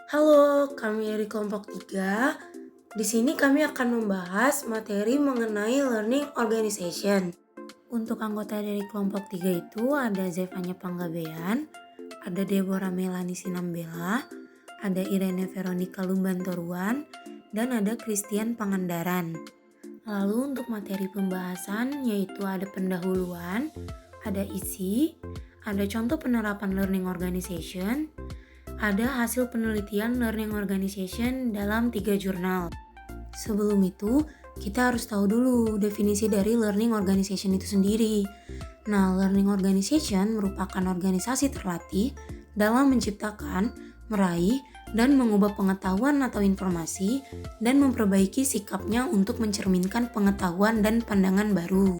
Halo, kami dari kelompok 3. Di sini kami akan membahas materi mengenai learning organization. Untuk anggota dari kelompok 3 itu ada Zevanya Panggabean, ada Deborah Melani Sinambela, ada Irene Veronica Lumbantoruan, dan ada Christian Pangandaran. Lalu untuk materi pembahasan yaitu ada pendahuluan, ada isi, ada contoh penerapan learning organization, ada hasil penelitian learning organization dalam 3 jurnal. Sebelum itu, kita harus tahu dulu definisi dari learning organization itu sendiri. Nah, learning organization merupakan organisasi terlatih dalam menciptakan, meraih, dan mengubah pengetahuan atau informasi dan memperbaiki sikapnya untuk mencerminkan pengetahuan dan pandangan baru.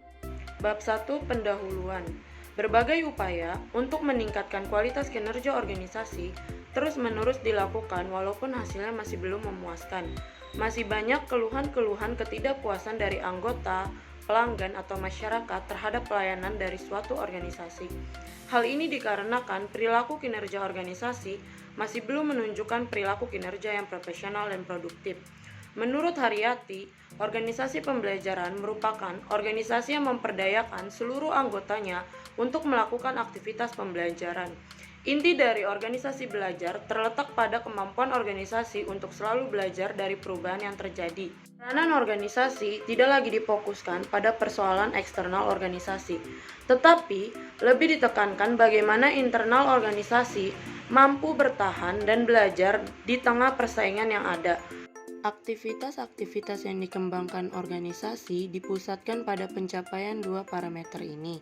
Bab 1 Pendahuluan. Berbagai upaya untuk meningkatkan kualitas kinerja organisasi terus-menerus dilakukan walaupun hasilnya masih belum memuaskan. Masih banyak keluhan-keluhan ketidakpuasan dari anggota, pelanggan atau masyarakat terhadap pelayanan dari suatu organisasi. Hal ini dikarenakan perilaku kinerja organisasi masih belum menunjukkan perilaku kinerja yang profesional dan produktif. Menurut Haryati, organisasi pembelajaran merupakan organisasi yang memperdayakan seluruh anggotanya untuk melakukan aktivitas pembelajaran. Inti dari organisasi belajar terletak pada kemampuan organisasi untuk selalu belajar dari perubahan yang terjadi. Peranan organisasi tidak lagi difokuskan pada persoalan eksternal organisasi, tetapi lebih ditekankan bagaimana internal organisasi mampu bertahan dan belajar di tengah persaingan yang ada. Aktivitas-aktivitas yang dikembangkan organisasi dipusatkan pada pencapaian dua parameter ini,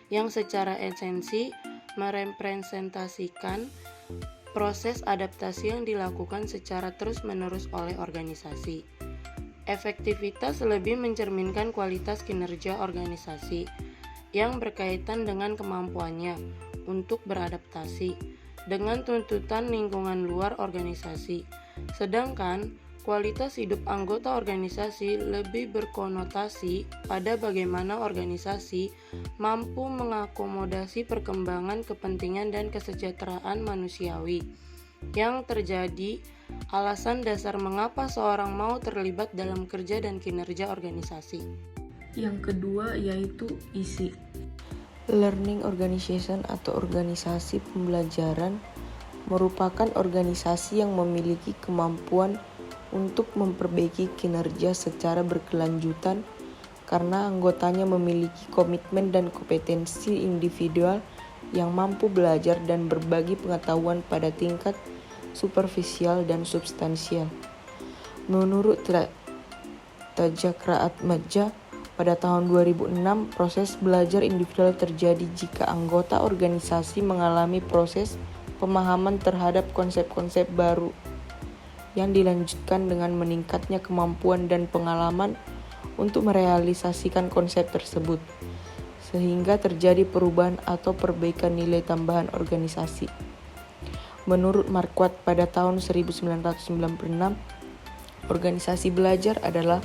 yang secara esensi merepresentasikan proses adaptasi yang dilakukan secara terus-menerus oleh organisasi. Efektivitas lebih mencerminkan kualitas kinerja organisasi yang berkaitan dengan kemampuannya untuk beradaptasi dengan tuntutan lingkungan luar organisasi. Sedangkan kualitas hidup anggota organisasi lebih berkonotasi pada bagaimana organisasi mampu mengakomodasi perkembangan kepentingan dan kesejahteraan manusiawi yang terjadi alasan dasar mengapa seorang mau terlibat dalam kerja dan kinerja organisasi. Yang kedua yaitu isi. Learning organization atau organisasi pembelajaran merupakan organisasi yang memiliki kemampuan untuk memperbaiki kinerja secara berkelanjutan karena anggotanya memiliki komitmen dan kompetensi individual yang mampu belajar dan berbagi pengetahuan pada tingkat superficial dan substansial. Menurut Tajakraat Madja, pada tahun 2006, proses belajar individual terjadi jika anggota organisasi mengalami proses pemahaman terhadap konsep-konsep baru yang dilanjutkan dengan meningkatnya kemampuan dan pengalaman untuk merealisasikan konsep tersebut, sehingga terjadi perubahan atau perbaikan nilai tambahan organisasi. Menurut Marquardt pada tahun 1996, organisasi belajar adalah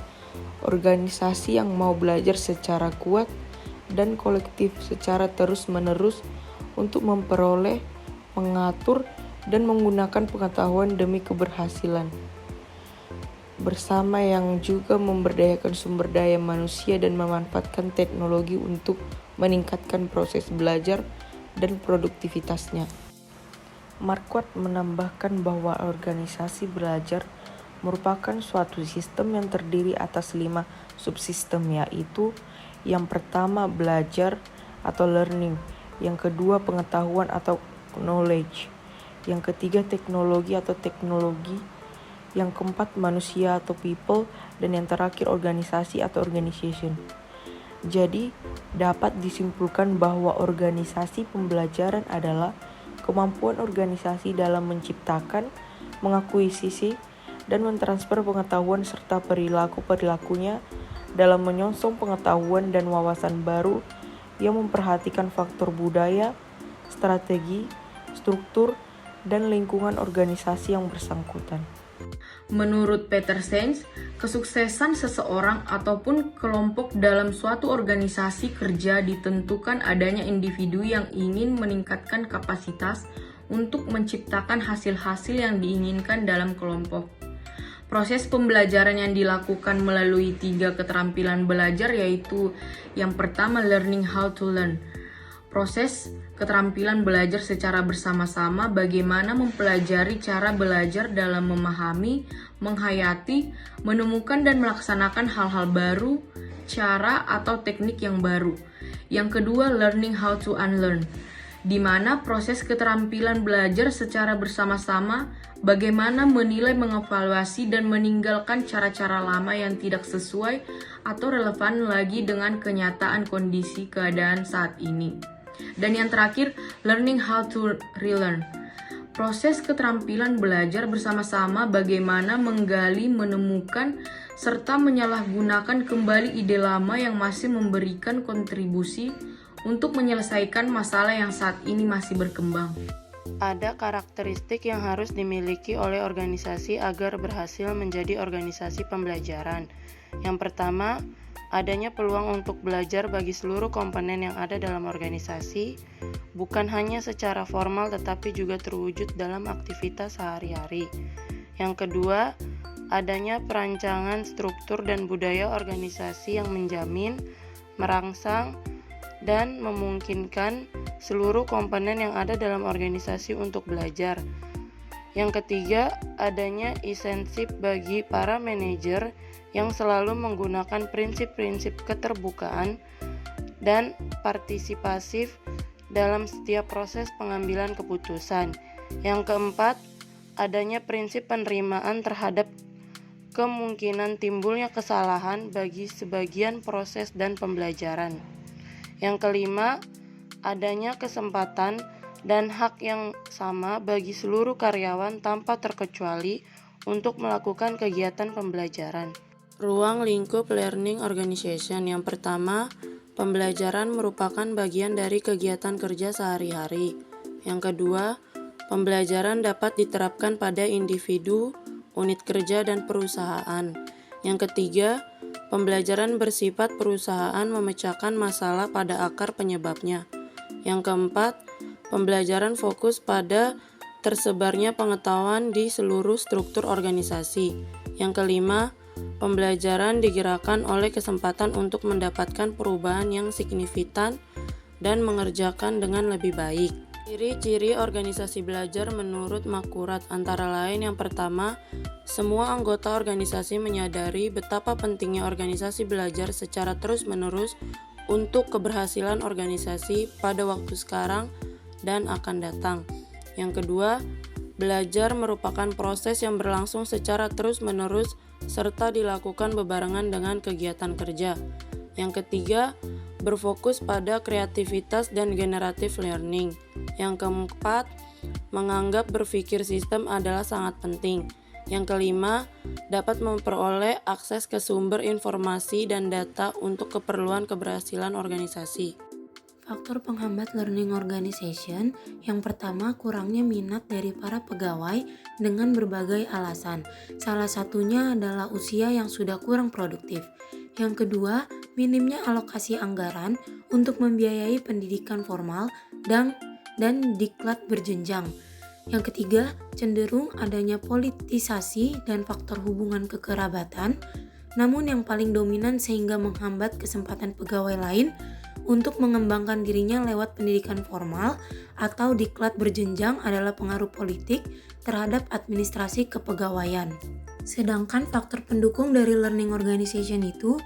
organisasi yang mau belajar secara kuat dan kolektif secara terus-menerus untuk memperoleh, mengatur, dan menggunakan pengetahuan demi keberhasilan bersama yang juga memberdayakan sumber daya manusia dan memanfaatkan teknologi untuk meningkatkan proses belajar dan produktivitasnya. Marquardt menambahkan bahwa organisasi belajar merupakan suatu sistem yang terdiri atas 5 subsistem, yaitu yang pertama belajar atau learning, yang kedua pengetahuan atau knowledge, yang ketiga teknologi atau teknologi, yang keempat manusia atau people, dan yang terakhir organisasi atau organization. Jadi, dapat disimpulkan bahwa organisasi pembelajaran adalah kemampuan organisasi dalam menciptakan, mengakuisisi, dan mentransfer pengetahuan serta perilaku-perilakunya dalam menyongsong pengetahuan dan wawasan baru yang memperhatikan faktor budaya, strategi, struktur, dan lingkungan organisasi yang bersangkutan. Menurut Peter Sainz, kesuksesan seseorang ataupun kelompok dalam suatu organisasi kerja ditentukan adanya individu yang ingin meningkatkan kapasitas untuk menciptakan hasil-hasil yang diinginkan dalam kelompok. Proses pembelajaran yang dilakukan melalui 3 keterampilan belajar yaitu yang pertama learning how to learn. Proses keterampilan belajar secara bersama-sama bagaimana mempelajari cara belajar dalam memahami, menghayati, menemukan dan melaksanakan hal-hal baru, cara atau teknik yang baru. Yang kedua learning how to unlearn, di mana proses keterampilan belajar secara bersama-sama bagaimana menilai, mengevaluasi, dan meninggalkan cara-cara lama yang tidak sesuai atau relevan lagi dengan kenyataan kondisi keadaan saat ini. Dan yang terakhir, learning how to relearn. Proses keterampilan belajar bersama-sama bagaimana menggali, menemukan, serta menyalahgunakan kembali ide lama yang masih memberikan kontribusi untuk menyelesaikan masalah yang saat ini masih berkembang. Ada karakteristik yang harus dimiliki oleh organisasi agar berhasil menjadi organisasi pembelajaran. Yang pertama, adanya peluang untuk belajar bagi seluruh komponen yang ada dalam organisasi, bukan hanya secara formal tetapi juga terwujud dalam aktivitas sehari-hari. Yang kedua, adanya perancangan struktur dan budaya organisasi yang menjamin, merangsang, dan memungkinkan seluruh komponen yang ada dalam organisasi untuk belajar. Yang ketiga, adanya insentif bagi para manajer yang selalu menggunakan prinsip-prinsip keterbukaan dan partisipasif dalam setiap proses pengambilan keputusan. Yang keempat, adanya prinsip penerimaan terhadap kemungkinan timbulnya kesalahan bagi sebagian proses dan pembelajaran. Yang kelima, adanya kesempatan dan hak yang sama bagi seluruh karyawan tanpa terkecuali untuk melakukan kegiatan pembelajaran. Ruang lingkup learning organization. Yang pertama, pembelajaran merupakan bagian dari kegiatan kerja sehari-hari. Yang kedua, pembelajaran dapat diterapkan pada individu, unit kerja, dan perusahaan. Yang ketiga, pembelajaran bersifat perusahaan memecahkan masalah pada akar penyebabnya. Yang keempat, pembelajaran fokus pada tersebarnya pengetahuan di seluruh struktur organisasi. Yang kelima, pembelajaran digerakkan oleh kesempatan untuk mendapatkan perubahan yang signifikan dan mengerjakan dengan lebih baik. Ciri-ciri organisasi belajar menurut Makurat antara lain yang pertama, semua anggota organisasi menyadari betapa pentingnya organisasi belajar secara terus-menerus untuk keberhasilan organisasi pada waktu sekarang dan akan datang. Yang kedua, belajar merupakan proses yang berlangsung secara terus-menerus serta dilakukan bebarengan dengan kegiatan kerja. Yang ketiga, berfokus pada kreativitas dan generative learning. Yang keempat, menganggap berpikir sistem adalah sangat penting. Yang kelima, dapat memperoleh akses ke sumber informasi dan data untuk keperluan keberhasilan organisasi. Faktor penghambat learning organization yang pertama, kurangnya minat dari para pegawai dengan berbagai alasan. Salah satunya adalah usia yang sudah kurang produktif. Yang kedua, minimnya alokasi anggaran untuk membiayai pendidikan formal dan diklat berjenjang. Yang ketiga, cenderung adanya politisasi dan faktor hubungan kekerabatan, namun yang paling dominan sehingga menghambat kesempatan pegawai lain untuk mengembangkan dirinya lewat pendidikan formal atau diklat berjenjang adalah pengaruh politik terhadap administrasi kepegawaian. Sedangkan faktor pendukung dari learning organization itu,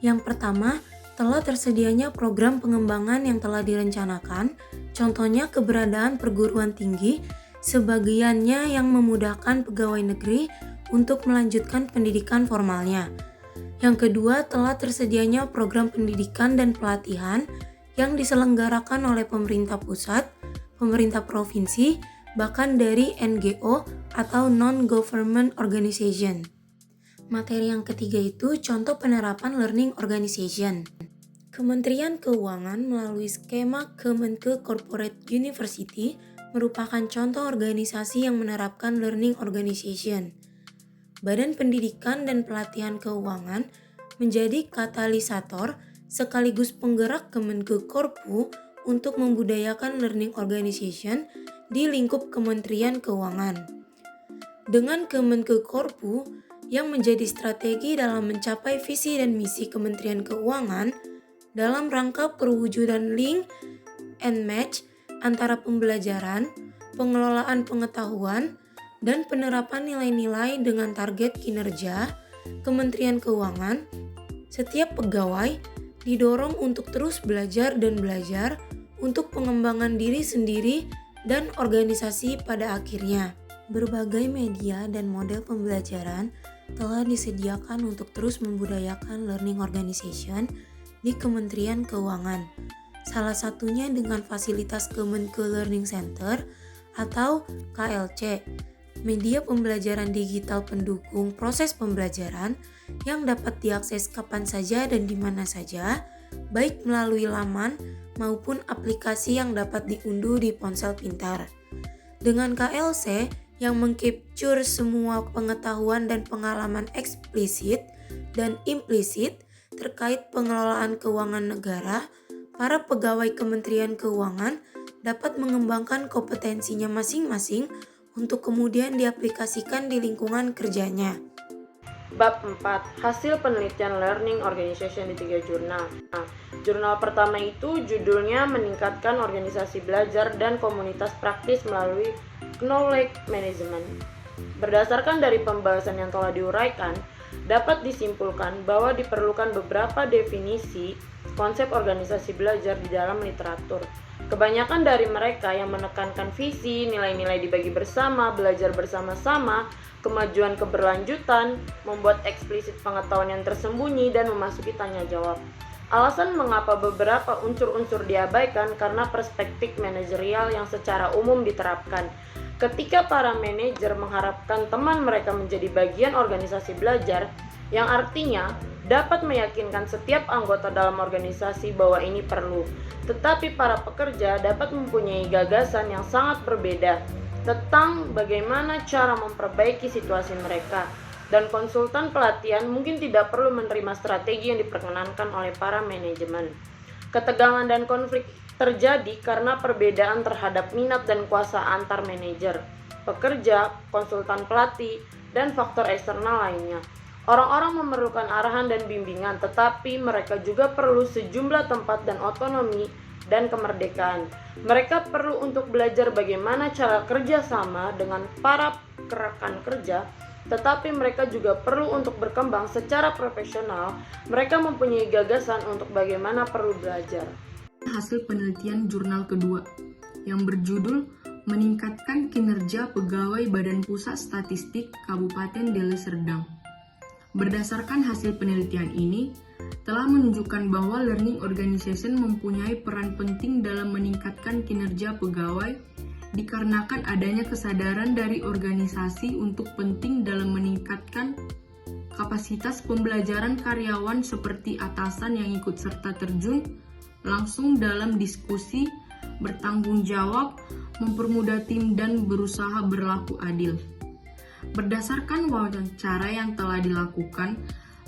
yang pertama, telah tersedianya program pengembangan yang telah direncanakan, contohnya keberadaan perguruan tinggi, sebagiannya yang memudahkan pegawai negeri untuk melanjutkan pendidikan formalnya. Yang kedua, telah tersedianya program pendidikan dan pelatihan yang diselenggarakan oleh pemerintah pusat, pemerintah provinsi, bahkan dari NGO atau non-government organization. Materi yang ketiga itu contoh penerapan learning organization. Kementerian Keuangan melalui skema Kemenke Corporate University merupakan contoh organisasi yang menerapkan learning organization. Badan Pendidikan dan Pelatihan Keuangan menjadi katalisator sekaligus penggerak Kemenke Korpu untuk membudayakan learning organization di lingkup Kementerian Keuangan. Dengan Kemenkoekorpu yang menjadi strategi dalam mencapai visi dan misi Kementerian Keuangan dalam rangka perwujudan link and match antara pembelajaran, pengelolaan pengetahuan, dan penerapan nilai-nilai dengan target kinerja Kementerian Keuangan, setiap pegawai didorong untuk terus belajar dan belajar untuk pengembangan diri sendiri dan organisasi pada akhirnya. Berbagai media dan model pembelajaran telah disediakan untuk terus membudayakan learning organization di Kementerian Keuangan. Salah satunya dengan fasilitas Kemenko Learning Center atau KLC, media pembelajaran digital pendukung proses pembelajaran yang dapat diakses kapan saja dan di mana saja, baik melalui laman maupun aplikasi yang dapat diunduh di ponsel pintar. Dengan KLC yang mengcapture semua pengetahuan dan pengalaman eksplisit dan implisit terkait pengelolaan keuangan negara, para pegawai Kementerian Keuangan dapat mengembangkan kompetensinya masing-masing untuk kemudian diaplikasikan di lingkungan kerjanya. Bab 4. Hasil penelitian Learning Organization di 3 jurnal. Jurnal pertama itu judulnya Meningkatkan Organisasi Belajar dan Komunitas Praktis Melalui Knowledge Management. Berdasarkan dari pembahasan yang telah diuraikan, dapat disimpulkan bahwa diperlukan beberapa definisi konsep organisasi belajar di dalam literatur. Kebanyakan dari mereka yang menekankan visi, nilai-nilai dibagi bersama, belajar bersama-sama, kemajuan keberlanjutan, membuat eksplisit pengetahuan yang tersembunyi, dan memasuki tanya jawab. Alasan mengapa beberapa unsur-unsur diabaikan karena perspektif manajerial yang secara umum diterapkan. Ketika para manajer mengharapkan teman mereka menjadi bagian organisasi belajar, yang artinya dapat meyakinkan setiap anggota dalam organisasi bahwa ini perlu. Tetapi para pekerja dapat mempunyai gagasan yang sangat berbeda tentang bagaimana cara memperbaiki situasi mereka. Dan konsultan pelatihan mungkin tidak perlu menerima strategi yang diperkenankan oleh para manajemen. Ketegangan dan konflik terjadi karena perbedaan terhadap minat dan kuasa antar manajer, pekerja, konsultan pelatih, dan faktor eksternal lainnya. Orang-orang memerlukan arahan dan bimbingan, tetapi mereka juga perlu sejumlah tempat dan otonomi dan kemerdekaan. Mereka perlu untuk belajar bagaimana cara kerja sama dengan para rekan kerja, tetapi mereka juga perlu untuk berkembang secara profesional. Mereka mempunyai gagasan untuk bagaimana perlu belajar. Hasil penelitian jurnal kedua yang berjudul Meningkatkan Kinerja Pegawai Badan Pusat Statistik Kabupaten Deli Serdang. Berdasarkan hasil penelitian ini, telah menunjukkan bahwa learning organization mempunyai peran penting dalam meningkatkan kinerja pegawai dikarenakan adanya kesadaran dari organisasi untuk penting dalam meningkatkan kapasitas pembelajaran karyawan seperti atasan yang ikut serta terjun langsung dalam diskusi, bertanggung jawab, mempermudah tim, dan berusaha berlaku adil. Berdasarkan wawancara yang telah dilakukan,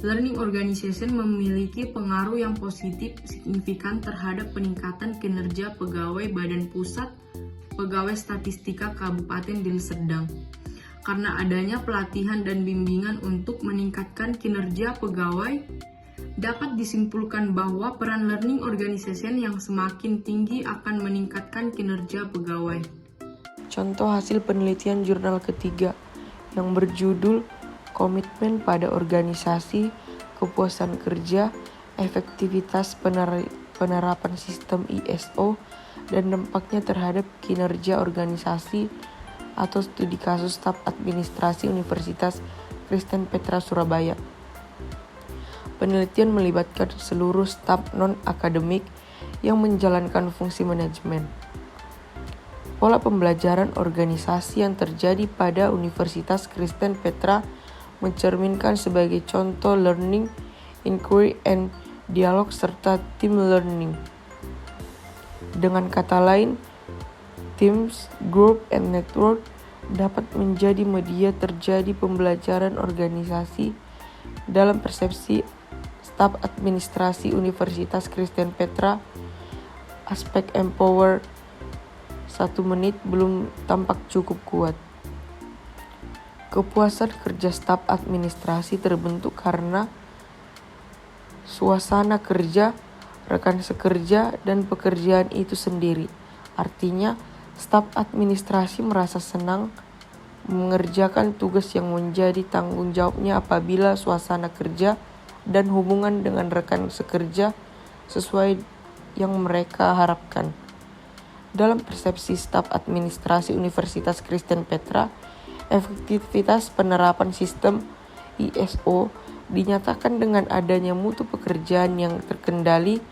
learning organization memiliki pengaruh yang positif signifikan terhadap peningkatan kinerja pegawai Badan Pusat Pegawai Statistika Kabupaten Deli Serdang. Karena adanya pelatihan dan bimbingan untuk meningkatkan kinerja pegawai, dapat disimpulkan bahwa peran learning organization yang semakin tinggi akan meningkatkan kinerja pegawai. Contoh hasil penelitian jurnal ketiga yang berjudul Komitmen pada Organisasi, Kepuasan Kerja, Efektivitas Penerapan Sistem ISO, dan Dampaknya Terhadap Kinerja Organisasi atau Studi Kasus Staf Administrasi Universitas Kristen Petra Surabaya. Penelitian melibatkan seluruh staf non-akademik yang menjalankan fungsi manajemen. Pola pembelajaran organisasi yang terjadi pada Universitas Kristen Petra mencerminkan sebagai contoh learning, inquiry, and dialog serta team learning. Dengan kata lain, teams, group, and network dapat menjadi media terjadi pembelajaran organisasi dalam persepsi staf administrasi Universitas Kristen Petra. Aspek empower 1 menit belum tampak cukup kuat. Kepuasan kerja staf administrasi terbentuk karena suasana kerja, rekan sekerja, dan pekerjaan itu sendiri. Artinya, staf administrasi merasa senang mengerjakan tugas yang menjadi tanggung jawabnya apabila suasana kerja dan hubungan dengan rekan sekerja sesuai yang mereka harapkan. Dalam persepsi staf administrasi Universitas Kristen Petra, efektivitas penerapan sistem ISO dinyatakan dengan adanya mutu pekerjaan yang terkendali,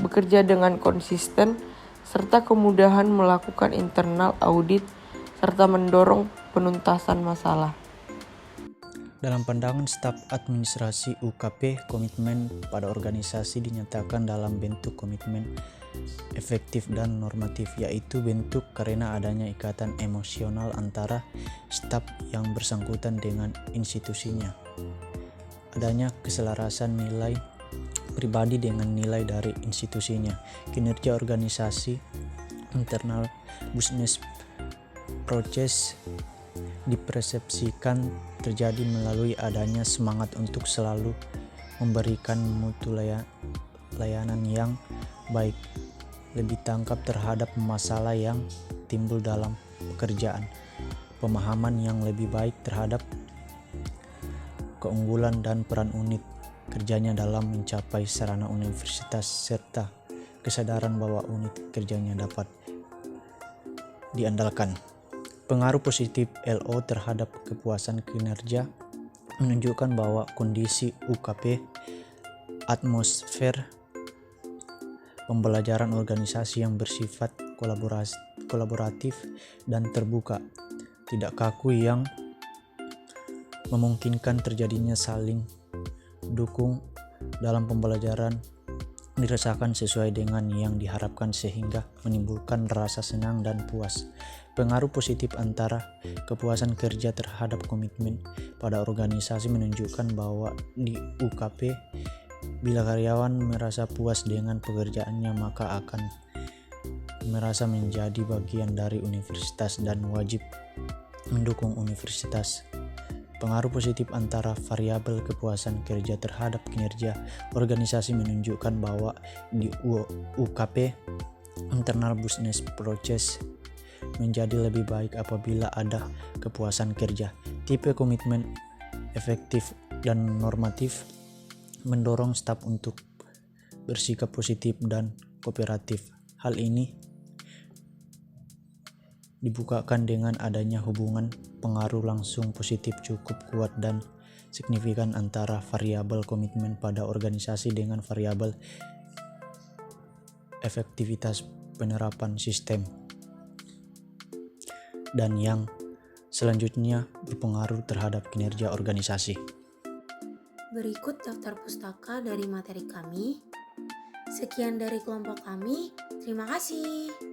bekerja dengan konsisten, serta kemudahan melakukan internal audit, serta mendorong penuntasan masalah. Dalam pandangan staf administrasi UKP, komitmen pada organisasi dinyatakan dalam bentuk komitmen efektif dan normatif, yaitu bentuk karena adanya ikatan emosional antara staf yang bersangkutan dengan institusinya. Adanya keselarasan nilai pribadi dengan nilai dari institusinya. Kinerja organisasi, internal business process dipersepsikan terjadi melalui adanya semangat untuk selalu memberikan mutu layanan yang baik, lebih tangkap terhadap masalah yang timbul dalam pekerjaan, pemahaman yang lebih baik terhadap keunggulan dan peran unit kerjanya dalam mencapai sarana universitas, serta kesadaran bahwa unit kerjanya dapat diandalkan. Pengaruh positif LO terhadap kepuasan kinerja menunjukkan bahwa kondisi UKP, atmosfer pembelajaran organisasi yang bersifat kolaboratif dan terbuka, tidak kaku, yang memungkinkan terjadinya saling dukung dalam pembelajaran dirasakan sesuai dengan yang diharapkan sehingga menimbulkan rasa senang dan puas. Pengaruh positif antara kepuasan kerja terhadap komitmen pada organisasi menunjukkan bahwa di UKP, bila karyawan merasa puas dengan pekerjaannya, maka akan merasa menjadi bagian dari universitas dan wajib mendukung universitas. Pengaruh positif antara variabel kepuasan kerja terhadap kinerja organisasi menunjukkan bahwa di UKP, internal business process menjadi lebih baik apabila ada kepuasan kerja. Tipe komitmen efektif dan normatif mendorong staf untuk bersikap positif dan kooperatif. Hal ini dibukakan dengan adanya hubungan pengaruh langsung positif cukup kuat dan signifikan antara variabel komitmen pada organisasi dengan variabel efektivitas penerapan sistem, dan yang selanjutnya berpengaruh terhadap kinerja organisasi. Berikut daftar pustaka dari materi kami. Sekian dari kelompok kami. Terima kasih.